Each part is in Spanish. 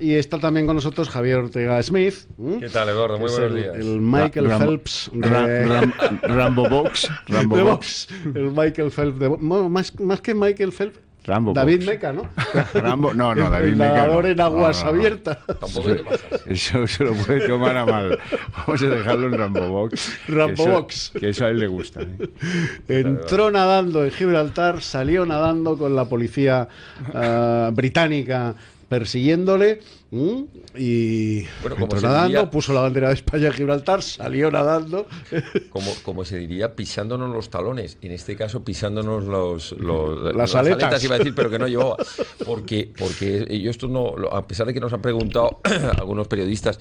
Y está también con nosotros Javier Ortega Smith. ¿Qué tal, Eduardo? Muy buenos días. El Michael Phelps de Rambo Box. El Michael Phelps de bueno, más que Michael Phelps. Rambo David Box. Meca, ¿no? No, David el Meca. nadador No. en aguas No. abiertas. Tampoco te pasas. Eso se lo puede tomar a mal. Vamos a dejarlo en Rambo Box. Rambo Box. Que eso a él le gusta. Entró nadando en Gibraltar, salió nadando con la policía británica persiguiéndole y Bueno, entró como se nadando, diría, puso la bandera de España en Gibraltar, salió nadando. como se diría, pisándonos los talones. En este caso, pisándonos Las aletas. iba a decir, pero que no llevaba. Porque yo esto no, a pesar de que nos han preguntado algunos periodistas,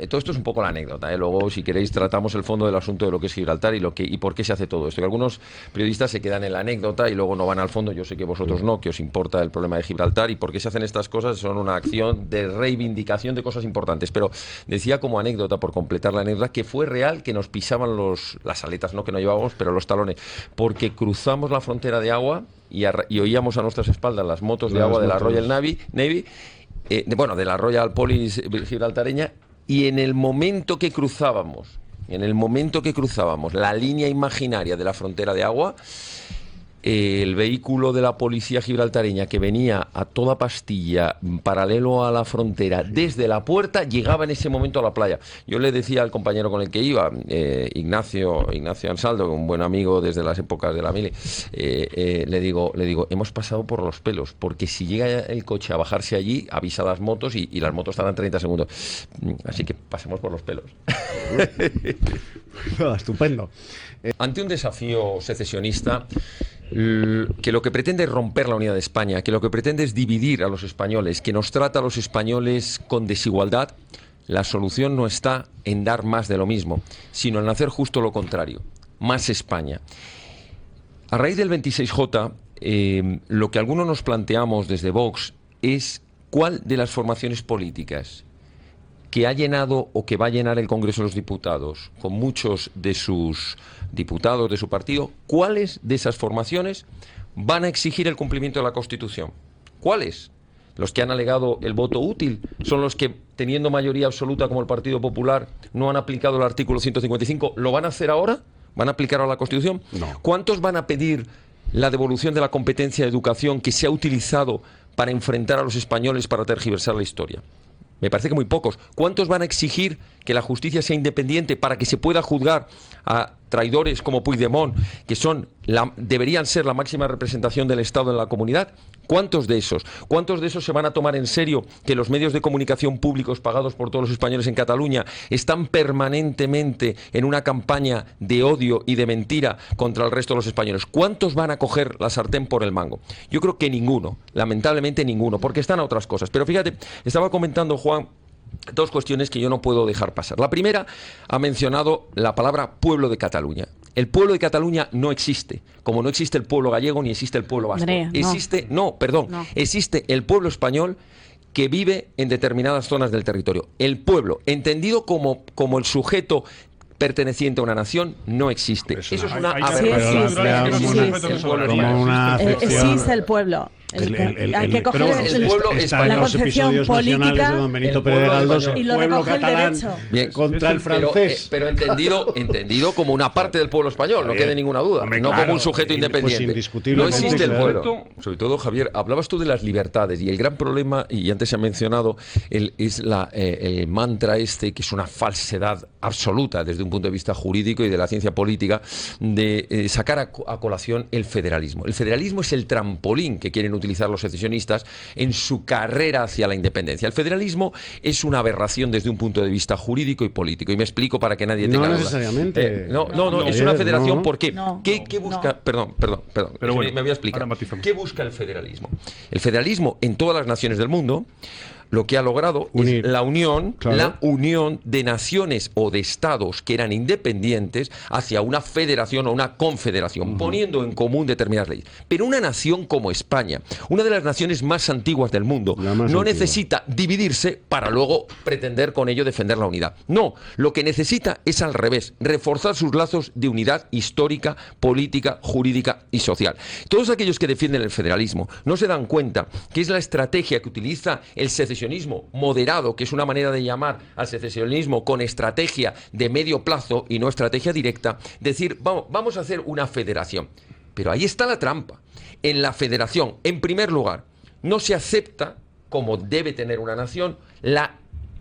todo esto es un poco la anécdota, ¿eh? Luego, si queréis, tratamos el fondo del asunto de lo que es Gibraltar y por qué se hace todo esto. Que algunos periodistas se quedan en la anécdota y luego no van al fondo. Yo sé que vosotros no, que os importa el problema de Gibraltar y por qué se hacen estas cosas. Son una acción de reivindicación de cosas importantes. Pero decía como anécdota, por completar la anécdota, que fue real que nos pisaban las aletas, no que no llevábamos, pero los talones, porque cruzamos la frontera de agua y oíamos a nuestras espaldas las motos de agua de la Royal Navy, de la Royal Police gibraltareña, y en el momento que cruzábamos la línea imaginaria de la frontera de agua, el vehículo de la policía gibraltareña que venía a toda pastilla paralelo a la frontera desde la puerta llegaba en ese momento a la playa. Yo le decía al compañero con el que iba, Ignacio Ansaldo, un buen amigo desde las épocas de la mili, le digo, hemos pasado por los pelos, porque si llega el coche a bajarse allí, avisa a las motos y las motos tardan 30 segundos. Así que pasemos por los pelos. Estupendo. Ante un desafío secesionista que lo que pretende es romper la unidad de España, que lo que pretende es dividir a los españoles, que nos trata a los españoles con desigualdad, la solución no está en dar más de lo mismo, sino en hacer justo lo contrario, más España. A raíz del 26J, lo que algunos nos planteamos desde Vox es cuál de las formaciones políticas que ha llenado o que va a llenar el Congreso de los Diputados con muchos de sus diputados de su partido, ¿cuáles de esas formaciones van a exigir el cumplimiento de la Constitución? ¿Cuáles? Los que han alegado el voto útil son los que, teniendo mayoría absoluta como el Partido Popular, no han aplicado el artículo 155. ¿Lo van a hacer ahora? ¿Van a aplicar ahora la Constitución? No. ¿Cuántos van a pedir la devolución de la competencia de educación que se ha utilizado para enfrentar a los españoles para tergiversar la historia? Me parece que muy pocos. ¿Cuántos van a exigir que la justicia sea independiente para que se pueda juzgar a traidores como Puigdemont, que deberían ser la máxima representación del Estado en la comunidad? ¿Cuántos de esos se van a tomar en serio que los medios de comunicación públicos pagados por todos los españoles en Cataluña están permanentemente en una campaña de odio y de mentira contra el resto de los españoles? ¿Cuántos van a coger la sartén por el mango? Yo creo que ninguno, lamentablemente ninguno, porque están a otras cosas. Pero fíjate, estaba comentando Juan dos cuestiones que yo no puedo dejar pasar. La primera, ha mencionado la palabra pueblo de Cataluña. El pueblo de Cataluña no existe, como no existe el pueblo gallego ni existe el pueblo vasco. Andrea, no. Existe el pueblo español que vive en determinadas zonas del territorio. El pueblo, entendido como el sujeto perteneciente a una nación, no existe. Eso es una aberración. Existe el pueblo. Hay que coger el pueblo la concepción política de don Benito Pérez Galdós, y lo pueblo recoge el catalán derecho. Bien, contra el francés. pero entendido como una parte del pueblo español, no quede ninguna duda, Hombre, no claro, como un sujeto pues independiente. indiscutiblemente, No existe el claro. pueblo. Sobre todo, Javier, hablabas tú de las libertades y el gran problema, y antes se ha mencionado, es el mantra que es una falsedad absoluta desde un punto de vista jurídico y de la ciencia política, de sacar a colación el federalismo. El federalismo es el trampolín que quieren utilizar los secesionistas en su carrera hacia la independencia. El federalismo es una aberración desde un punto de vista jurídico y político. Y me explico para que nadie tenga No duda. necesariamente. No, es una federación porque... No. ¿Qué busca? No. Perdón. Pero bueno, me voy a explicar. ahora matizamos. ¿Qué busca el federalismo? El federalismo en todas las naciones del mundo lo que ha logrado Unir. es la unión, Claro. la unión de naciones o de estados que eran independientes hacia una federación o una confederación, poniendo en común determinadas leyes. Pero una nación como España, una de las naciones más antiguas del mundo, La más no antigua. necesita dividirse para luego pretender con ello defender la unidad. No, lo que necesita es al revés, reforzar sus lazos de unidad histórica, política, jurídica y social. Todos aquellos que defienden el federalismo no se dan cuenta que es la estrategia que utiliza el secesionismo secesionismo moderado, que es una manera de llamar al secesionismo con estrategia de medio plazo y no estrategia directa, decir, vamos a hacer una federación. Pero ahí está la trampa. En la federación, en primer lugar, no se acepta, como debe tener una nación, la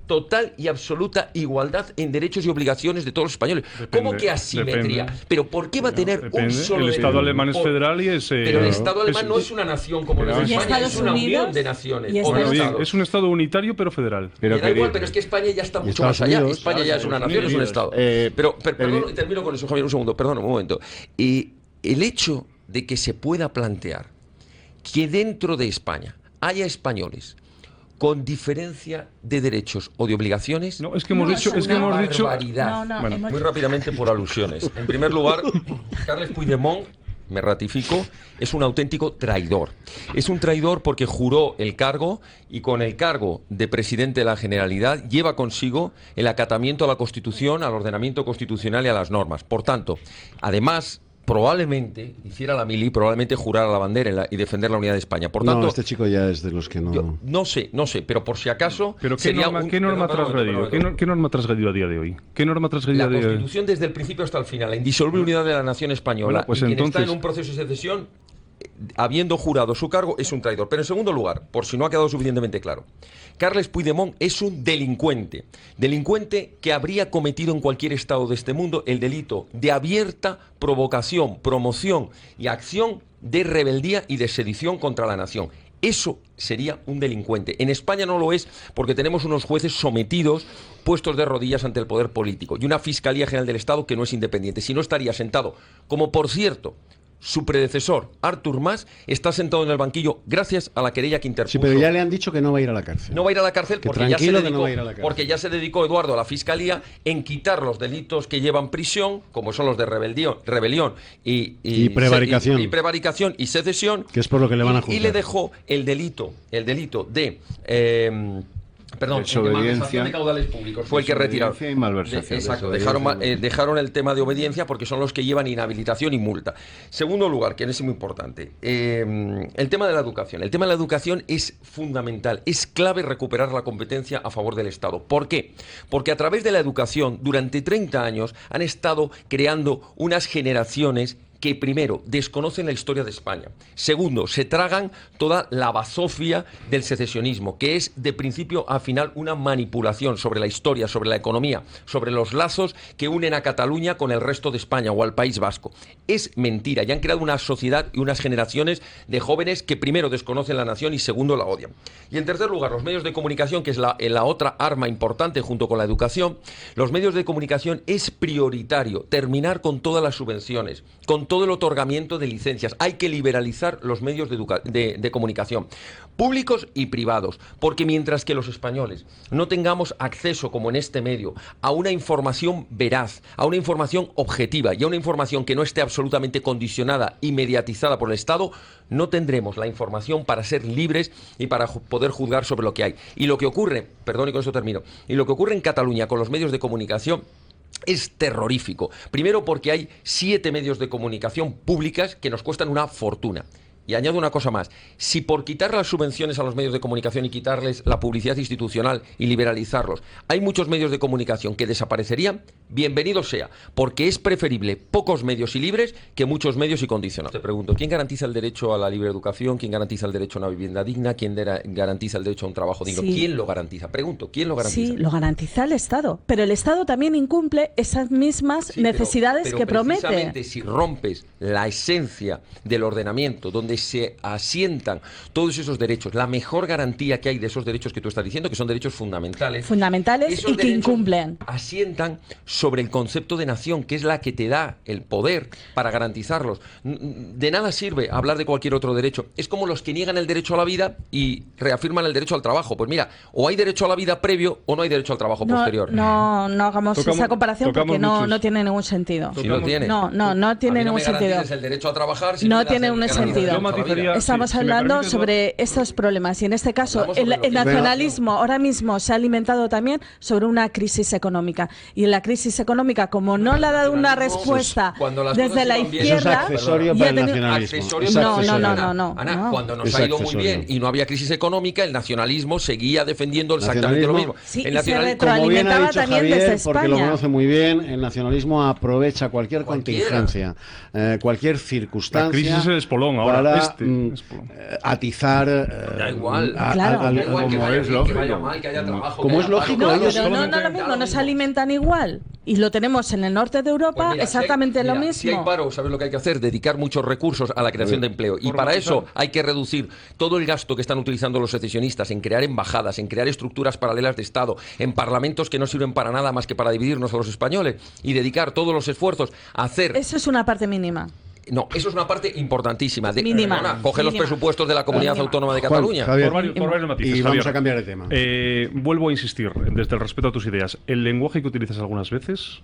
total y absoluta igualdad en derechos y obligaciones de todos los españoles. ¿Cómo que asimetría? Depende. ¿Pero por qué va a tener un solo El Estado derecho? alemán es federal y es... Pero el Estado alemán no es una nación como los de ¿Y España, Estados es una Unidos? unión de naciones. ¿Y o de Bueno, bien, estados. es un Estado unitario pero federal. Pero Me da igual, pero es que España ya está mucho más allá. Unidos, España ya es una nación, es un Estado. Perdón, y termino con eso, Javier, un segundo, perdón, un momento. El hecho de que se pueda plantear que dentro de España haya españoles con diferencia de derechos o de obligaciones. No, es que hemos dicho... Barbaridad. Bueno, Muy rápidamente por alusiones. En primer lugar, Carles Puigdemont, me ratifico, es un auténtico traidor. Es un traidor porque juró el cargo y con el cargo de presidente de la Generalidad lleva consigo el acatamiento a la Constitución, al ordenamiento constitucional y a las normas. Por tanto, además, probablemente hiciera la mili, probablemente jurara la bandera y defender la unidad de España. Por tanto, no, este chico ya es de los que no... yo no sé, pero por si acaso... ¿Pero qué norma ha transgredido? ¿Qué norma ha transgredido a día de hoy? ¿Qué norma ha transgredido a día de hoy? La Constitución desde el principio hasta el final, la indisoluble unidad de la nación española. Bueno, pues y quien entonces... está en un proceso de secesión, habiendo jurado su cargo, es un traidor. Pero en segundo lugar, por si no ha quedado suficientemente claro, Carles Puigdemont es un delincuente que habría cometido en cualquier estado de este mundo el delito de abierta provocación, promoción y acción de rebeldía y de sedición contra la nación. Eso sería un delincuente. En España no lo es porque tenemos unos jueces sometidos, puestos de rodillas ante el poder político y una Fiscalía General del Estado que no es independiente. Si no, estaría sentado, como por cierto, su predecesor, Artur Mas, está sentado en el banquillo gracias a la querella que interpuso. Sí, pero ya le han dicho que no va a ir a la cárcel. No va a ir a la cárcel porque ya se dedicó Eduardo a la Fiscalía en quitar los delitos que llevan prisión, como son los de rebelión y prevaricación. Y prevaricación y secesión. Que es por lo que le van a juzgar. Y le dejó el delito de... desobediencia de caudales públicos fue el que retiraron. y malversación. Exacto, dejaron el tema de obediencia porque son los que llevan inhabilitación y multa. Segundo lugar, que es muy importante, el tema de la educación. El tema de la educación es fundamental, es clave recuperar la competencia a favor del Estado. ¿Por qué? Porque a través de la educación, durante 30 años, han estado creando unas generaciones que primero desconocen la historia de España, segundo se tragan toda la bazofia del secesionismo, que es de principio a final una manipulación sobre la historia, sobre la economía, sobre los lazos que unen a Cataluña con el resto de España o al País Vasco. Es mentira, y han creado una sociedad y unas generaciones de jóvenes que primero desconocen la nación y segundo la odian. Y en tercer lugar, los medios de comunicación, que es la otra arma importante junto con la educación. Los medios de comunicación es prioritario terminar con todas las subvenciones, con todo el otorgamiento de licencias. Hay que liberalizar los medios de comunicación, públicos y privados, porque mientras que los españoles no tengamos acceso, como en este medio, a una información veraz, a una información objetiva y a una información que no esté absolutamente condicionada y mediatizada por el Estado, no tendremos la información para ser libres y para poder juzgar sobre lo que hay. Y lo que ocurre, perdón y con eso termino, y lo que ocurre en Cataluña con los medios de comunicación es terrorífico. Primero porque hay 7 medios de comunicación públicas que nos cuestan una fortuna. Y añado una cosa más, si por quitar las subvenciones a los medios de comunicación y quitarles la publicidad institucional y liberalizarlos, hay muchos medios de comunicación que desaparecerían, bienvenido sea, porque es preferible pocos medios y libres que muchos medios y condicionados. Te pregunto, ¿quién garantiza el derecho a la libre educación? ¿Quién garantiza el derecho a una vivienda digna? ¿Quién garantiza el derecho a un trabajo digno? Sí. ¿Quién lo garantiza? Pregunto, ¿quién lo garantiza? Sí, lo garantiza el Estado, pero el Estado también incumple esas mismas necesidades pero que promete. Precisamente si rompes la esencia del ordenamiento, donde se asientan todos esos derechos, la mejor garantía que hay de esos derechos que tú estás diciendo, que son derechos fundamentales y que incumplen, asientan sobre el concepto de nación, que es la que te da el poder para garantizarlos. De nada sirve hablar de cualquier otro derecho. Es como los que niegan el derecho a la vida y reafirman el derecho al trabajo. Pues mira, o hay derecho a la vida previo o no hay derecho al trabajo posterior. No hagamos esa comparación porque no tiene ningún sentido. Si no tiene. No tiene ningún sentido. El derecho a trabajar, no tiene un sentido. matizaría... Estamos si me hablando permites, sobre estos problemas y en este caso Hablamos sobre lo que- el nacionalismo ahora mismo se ha alimentado también sobre una crisis económica y en la crisis económica como no le ha dado una respuesta Cuando las desde cosas la iban bien. Eso es izquierda accesorio ya para el ha tenido- nacionalismo. Accesorio Es para No, accesorio. no, no, no. Ana, cuando nos Es ha ido muy accesorio. bien y no había crisis económica, el nacionalismo seguía defendiendo exactamente lo mismo. Nacionalismo- Sí, el y se nacionalismo, Como bien ha alimentaba dicho también Javier, desde porque lo España. conoce muy bien, el nacionalismo aprovecha cualquier Cualquiera. contingencia, cualquier circunstancia. La crisis es el espolón ahora, para, espolón. atizar. Da igual. Claro. da igual que como vaya es bien, lógico. que vaya mal, que haya trabajo. Como que es haya lógico, paro, No, ellos pero no, solamente- no lo da mismo, lo nos mismo. alimentan igual. Y lo tenemos en el norte de Europa Pues mira, exactamente si hay, lo mira, mismo. Si hay paro, ¿sabes lo que hay que hacer? Dedicar muchos recursos a la creación de empleo. Y para eso hay que reducir todo el gasto que están utilizando los secesionistas en crear embajadas, en crear estructuras paralelas de Estado, en parlamentos que no sirven para nada más que para dividirnos a los españoles y dedicar todos los esfuerzos a hacer... Eso es una parte mínima. No, eso es una parte importantísima. Mínima. Perdona, coge los Mínima. presupuestos de la Comunidad Mínima. Autónoma de Juan, Cataluña. Javier, Por varios matices, y vamos Javier. a cambiar de tema. Vuelvo a insistir, desde el respeto a tus ideas. El lenguaje que utilizas algunas veces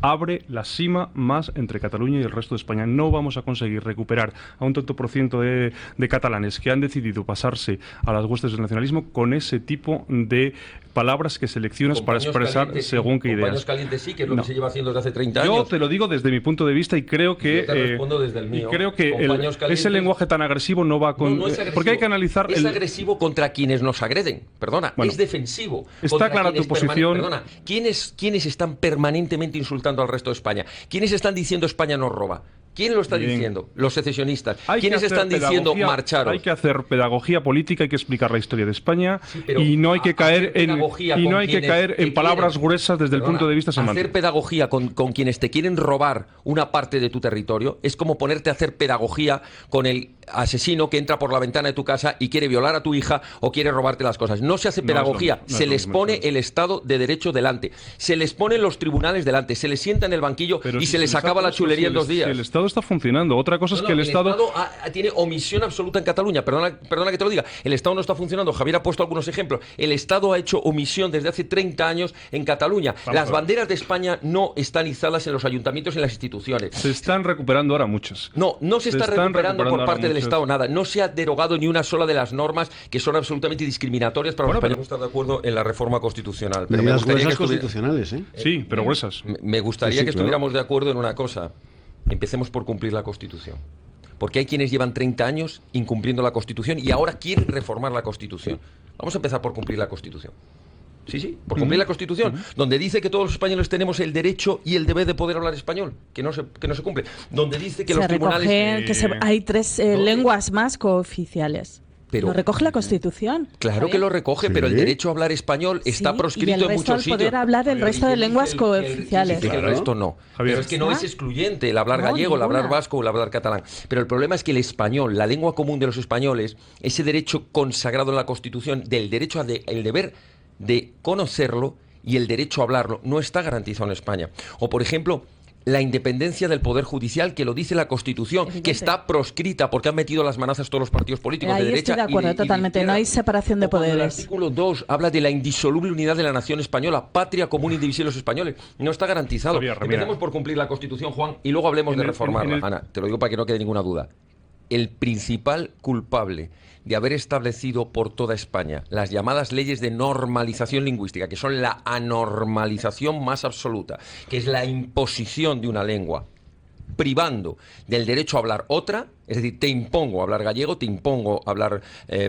abre la sima más entre Cataluña y el resto de España. No vamos a conseguir recuperar a un tanto por ciento de catalanes que han decidido pasarse a las huestes del nacionalismo con ese tipo de palabras que seleccionas Con para paños expresar calientes, sí. según qué Con ideas. paños calientes sí, que es lo No. que se lleva haciendo desde hace 30 Yo años. te lo digo desde mi punto de vista y creo que Yo te respondo desde el mío. y creo que Con paños calientes. ese lenguaje tan agresivo no va con No es agresivo. porque hay que analizar Es agresivo contra quienes nos agreden. Perdona, Bueno, es defensivo. está contra clara quienes tu posición. Perdona, ¿quiénes están permanentemente insultando al resto de España? ¿Quiénes están diciendo España nos roba? ¿Quién lo está Bien. diciendo? Los secesionistas. Hay que ¿Quiénes hacer están diciendo pedagogía- marcharos? Hay que hacer pedagogía política, hay que explicar la historia de España Sí, pero y no hay que hacer caer en pedagogía y con no hay que quienes caer te en palabras quieren. gruesas desde el Perdona, punto de vista hacer semántico. pedagogía con quienes te quieren robar una parte de tu territorio es como ponerte a hacer pedagogía con el asesino que entra por la ventana de tu casa y quiere violar a tu hija o quiere robarte las cosas. No se hace No es lo pedagogía, mismo, no se es lo les mismo, pone eso es. el Estado de Derecho delante, se les ponen los tribunales delante, se les sienta en el banquillo Pero y si se les el acaba Estado- la chulería si en 2 si días. el Estado está funcionando. Otra cosa es No, que el el Estado tiene omisión absoluta en Cataluña. Perdona que te lo diga. El Estado no está funcionando. Javier ha puesto algunos ejemplos. El Estado ha hecho omisión desde hace 30 años en Cataluña. Vamos a Las ver. banderas de España no están izadas en los ayuntamientos y en las instituciones. se están recuperando ahora muchas. No se está están recuperando por ahora parte del muchas. Estado nada. No se ha derogado ni una sola de las normas que son absolutamente discriminatorias para Bueno, los españoles. Estar de acuerdo en la reforma constitucional. Pero me Medidas gustaría que gruesas estuviera- constitucionales, ¿eh? Sí, pero gruesas. me gustaría Sí, sí, que claro. estuviéramos de acuerdo en una cosa. Empecemos por cumplir la Constitución. Porque hay quienes llevan 30 años incumpliendo la Constitución y ahora quieren reformar la Constitución. Vamos a empezar por cumplir la Constitución. Sí, por cumplir la Constitución, donde dice que todos los españoles tenemos el derecho y el deber de poder hablar español, que no se cumple. Donde dice que Se los tribunales... recoge que hay 3 lenguas más cooficiales. Pero- lo recoge la Constitución. Claro que lo recoge, Sí. pero el derecho a hablar español está Sí, proscrito y el en resto muchos al poder sitios. hablar el resto de Dice lenguas que el- cooficiales. dice que el Claro. resto no. Javier. Pero es que no es excluyente el hablar No, gallego, el hablar ninguna. vasco o el hablar catalán. Pero el problema es que el español, la lengua común de los españoles, ese derecho consagrado en la Constitución del derecho el deber de conocerlo y el derecho a hablarlo, no está garantizado en España. O, por ejemplo, la independencia del Poder Judicial, que lo dice la Constitución, Evidente. que está proscrita porque han metido las manazas todos los partidos políticos de Ahí derecha estoy de y acuerdo y de totalmente. No izquierda. hay separación de O cuando el poderes. artículo 2 habla de la indisoluble unidad de la nación española, patria común e indivisible de los españoles. No está garantizado. Javier, mira. Empecemos por cumplir la Constitución, Juan, y luego hablemos En de el- reformarla. en el- Ana, te lo digo para que no quede ninguna duda. El principal culpable de haber establecido por toda España las llamadas leyes de normalización lingüística, que son la anormalización más absoluta, que es la imposición de una lengua, privando del derecho a hablar otra, es decir, te impongo hablar gallego, te impongo hablar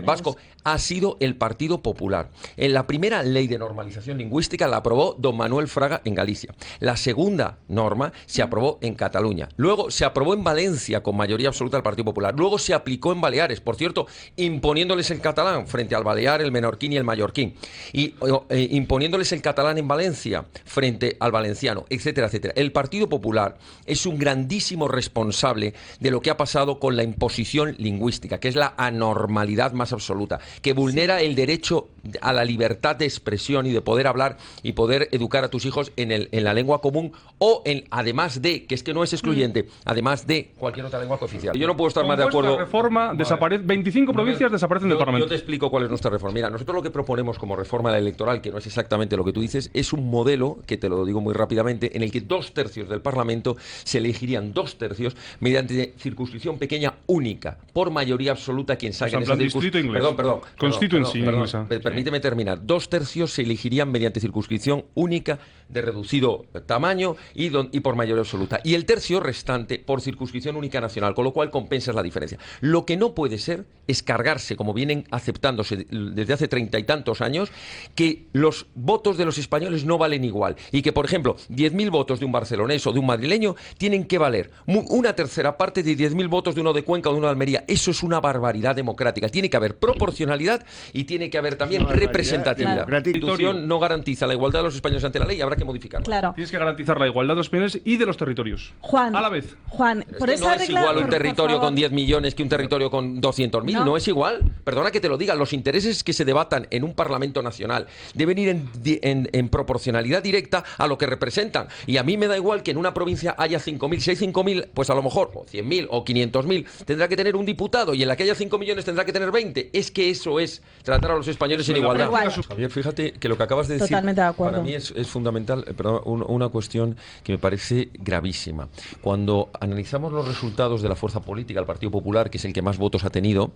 vasco, ha sido el Partido Popular. En la primera ley de normalización lingüística la aprobó don Manuel Fraga en Galicia. La segunda norma se aprobó en Cataluña. Luego se aprobó en Valencia con mayoría absoluta del Partido Popular. Luego se aplicó en Baleares, por cierto, imponiéndoles el catalán frente al balear, el menorquín y el mallorquín. Y imponiéndoles el catalán en Valencia frente al valenciano, etcétera, etcétera. El Partido Popular es un grandísimo responsable de lo que ha pasado con la imposición lingüística, que es la anormalidad más absoluta, que vulnera el derecho a la libertad de expresión y de poder hablar y poder educar a tus hijos en la lengua común o además de, que es que no es excluyente, además de cualquier otra lengua cooficial. Yo no puedo estar Con más de vuestra acuerdo. reforma desaparece 25 provincias desaparecen del Yo Parlamento. te explico cuál es nuestra reforma. Mira, nosotros lo que proponemos como reforma electoral, que no es exactamente lo que tú dices, es un modelo, que te lo digo muy rápidamente, en el que 2/3 del Parlamento se elegirían 2/3 mediante circunscripción pequeña madrileña única, por mayoría absoluta quien salga en O sea, esa en plan distrito inglés. Perdón. Constituency inglesa. Permíteme terminar. 2 tercios se elegirían mediante circunscripción única de reducido tamaño y por mayoría absoluta. Y el tercio restante por circunscripción única nacional, con lo cual compensas la diferencia. Lo que no puede ser es cargarse, como vienen aceptándose desde hace 30 y tantos años, que los votos de los españoles no valen igual. Y que, por ejemplo, 10.000 votos de un barcelonés o de un madrileño tienen que valer una tercera parte de 10.000 votos de uno de Cuenca o de uno de Almería. Eso es una barbaridad democrática. Tiene que haber proporcionalidad y tiene que haber también representatividad. Claro. La Constitución no garantiza la igualdad de los españoles ante la ley y habrá que modificarla. Claro. Tienes que garantizar la igualdad de los españoles y de los territorios. Juan, A la vez. Juan, Es por que esa no es regla, igual un por territorio favor. con 10 millones que un territorio con 200.000. No. No es igual. Perdona que te lo diga. Los intereses que se debatan en un Parlamento nacional deben ir en proporcionalidad directa a lo que representan. Y a mí me da igual que en una provincia haya 5.000. Si hay 5.000, pues a lo mejor, o 100.000 o 500.000, tendrá que tener un diputado. Y en la que haya 5 millones tendrá que tener 20. Es que eso es tratar a los españoles en igualdad. Igual. Javier, fíjate que lo que acabas de decir Totalmente de acuerdo. para mí es fundamental, una cuestión que me parece gravísima. Cuando analizamos los resultados de la fuerza política, el Partido Popular, que es el que más votos ha tenido,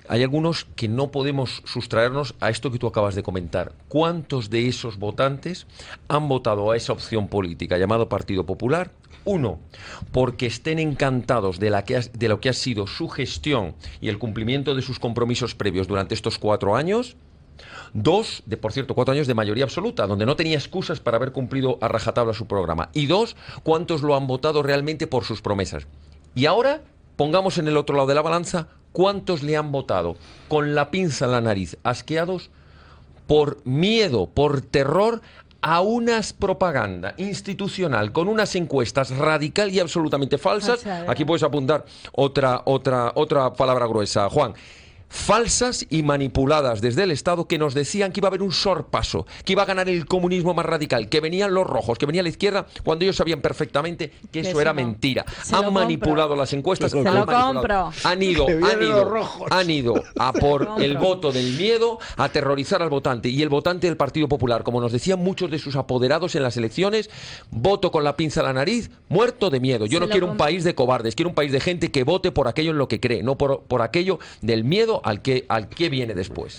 hay algunos que no podemos sustraernos a esto que tú acabas de comentar. ¿Cuántos de esos votantes han votado a esa opción política llamado Partido Popular? 1, porque estén encantados de lo que ha sido su gestión y el cumplimiento de sus compromisos previos durante estos 4 años. 2, por cierto, 4 años de mayoría absoluta, donde no tenía excusas para haber cumplido a rajatabla su programa. Y 2, ¿cuántos lo han votado realmente por sus promesas? Y ahora, pongamos en el otro lado de la balanza, ¿cuántos le han votado con la pinza en la nariz, asqueados, por miedo, por terror a unas propaganda institucional con unas encuestas radical y absolutamente falsas? Aquí puedes apuntar otra palabra gruesa, Juan. Falsas y manipuladas desde el Estado, que nos decían que iba a haber un sorpaso, que iba a ganar el comunismo más radical, que venían los rojos, que venía la izquierda, cuando ellos sabían perfectamente que eso era mentira. Han manipulado las encuestas. Se lo compro. Han ido a por el voto del miedo, a aterrorizar al votante. Y el votante del Partido Popular, como nos decían muchos de sus apoderados en las elecciones, voto con la pinza a la nariz, muerto de miedo. Yo no quiero un país de cobardes, quiero un país de gente que vote por aquello en lo que cree, no por aquello del miedo al que viene después.